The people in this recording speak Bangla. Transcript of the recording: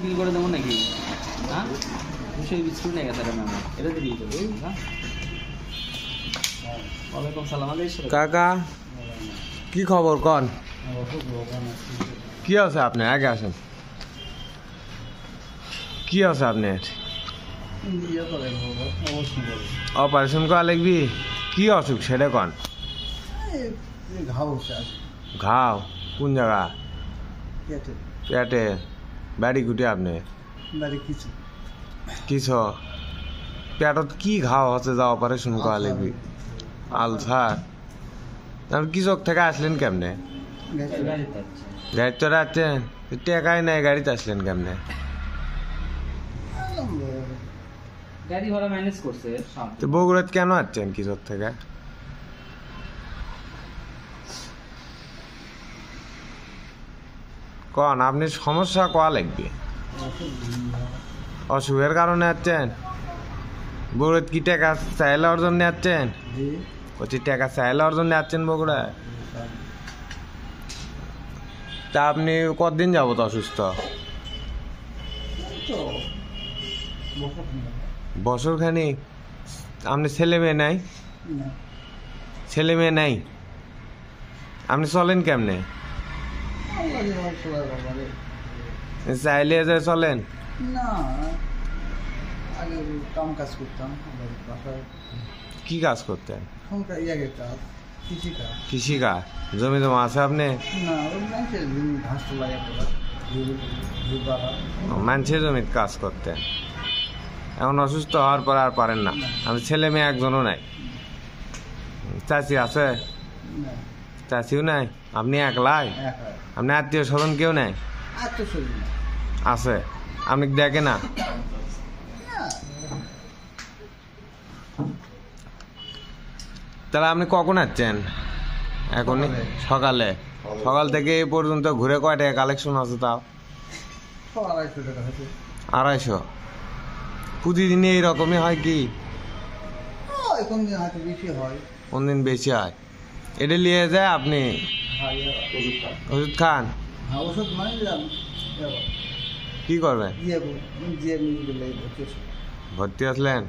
বিল করে দেবো নাকি? হ্যাঁ, সেই বিস্কুট নিয়ে গেছে ম্যাম, এটা দিয়ে দিতে হবে। হ্যাঁ, ওয়ালাইকুম সালাম। কাকা কি খবর কন? কি আছে আপনি? আগে আসেন। কি আছে আপনার? অপারেশন করা লাগবি? কি অসুখ সেটা কন। ঘাও কোন জায়গা? পেটে। বাড়ি কুটে আপনি? কিছু পেটত কি ঘাও হচ্ছে যা অপারেশন করা লাগবি? আলসার। কি চোখ থেকে আসলেন কেমনে? গাড়িতে আসছেন? টেকাই নাই, গাড়িতে আসলেন কেমনে? গাড়ি ভাড়া ম্যানেজ করছে। তো বগুড়াত কেন আসছেন কিশোর থেকে? কন আপনি সমস্যা কোয়া লাগবে? অসুখের কারণে আসছেন? বগুড়াত কি টাকা চাইলে অর্জন নিয়ে আসছেন? বলছি টাকা চাইলে অর্জন নিয়ে আসছেন বগুড়া? তা আপনি কতদিন যাবত অসুস্থ? বছর খানিক। আপনি ছেলে মেয়ে নাই? ছেলে মেয়ে নাই? আপনি চলেন কেমনে? চাইলে যে চলেন? কি কাজ করতেন? কৃষি কাজ। জমি জমা আছে আপনি? মানুষের জমিতে কাজ করতেন। এখন অসুস্থ হওয়ার পর আর পারেন না? আমি ছেলে মেয়ে একজনও নাই? চাচি আছে? চাচিও নাই? আপনি একলাই? আপনি আত্মীয় স্বজন কেউ নাই? আছে, আপনি দেখে না? তাহলে আপনি কখন আসছেন? এখনই সকালে? সকাল থেকে এই পর্যন্ত ঘুরে কয় টাকা কালেকশন আছে তাও? 250। প্রতিদিনই এইরকমই হয় কি? কোন দিন বেশি হয়? এটা নিয়ে যায় আপনি ওষুধ খান? কি করবেন? ভর্তি আসলেন?